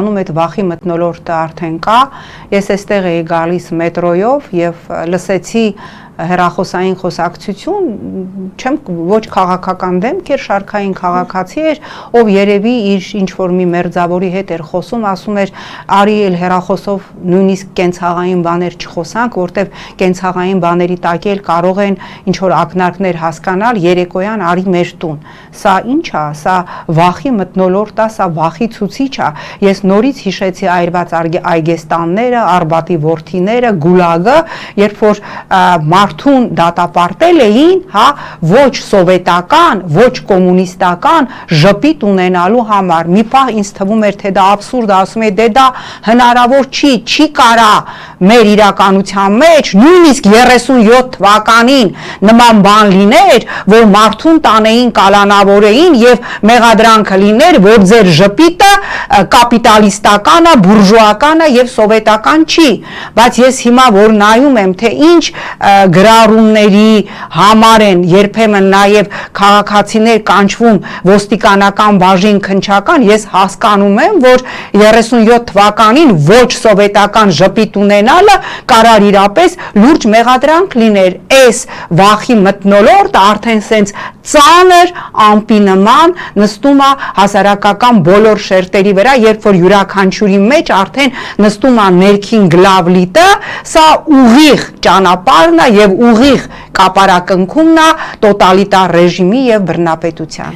Այդ վախի մթնոլորտը արդեն կա, ես այստեղ էի գալիս մետրոյով եւ լսեցի հեռախոսային խոսակցություն, չեմ ոչ քաղաքական դեմք էր, շարքային քաղաքացի էր, ով երևի իր ինչ-որ մի մերձավորի հետ էր խոսում, ասում էր արի էլ հեռախոսով նույնիսկ կենցաղային բաներ չխոսանք, որտեվ կենցաղային բաների տակ էլ կարող են ինչ-որ ակնարկներ հասկանալ, երեկոյան արի մեր տուն։ Սա ինչ է, սա վախի մթնոլորտ է, սա վախի ցուցիչ է։ Ես նորից հիշեցի այրված այգեստանները, Արբատի որդիները, Գուլագը, երբ որ մարդուն դատապարտել էին, հա, ոչ սովետական, ոչ կոմունիստական ժպիտ ունենալու համար։ Մի պահ ինձ թվում էր, թե դա աբսուրդ է, ասում եմ, դե դա հնարավոր չի կարա մեր իրականության մեջ, նույնիսկ 37 թվականին նման բան լիներ, որ մարդուն տանեին, կալանավորեին եւ մեղադրանքը լիներ, որ ձեր ժպիտը կապիտալիստական է, բուրժուական է եւ սովետական չի, բայց ես հիմա որ նայում եմ, թե ինչ գրառումների համար են երբեմն նաև քաղաքացիներ կանչվում ոստիկանական բաժին քննչական, ես հասկանում եմ, որ 37 թվականին ոչ սովետական ժպիտ ունենալը կարար իրապես լուրջ մեղադրանք լիներ։ Այս վախի մթնոլորտը արդեն սենց ծանր ամպի նման նստում է հասարակական բոլոր շերտերի վրա, երբ որ յուրաքանչյուրի մեջ արդեն նստում է ներքին գլավլիտը, սա ուղիղ ճանապարհն է եւ ուղիղ կապարակնքումն է տոտալիտար ռեժիմի եւ բռնապետության։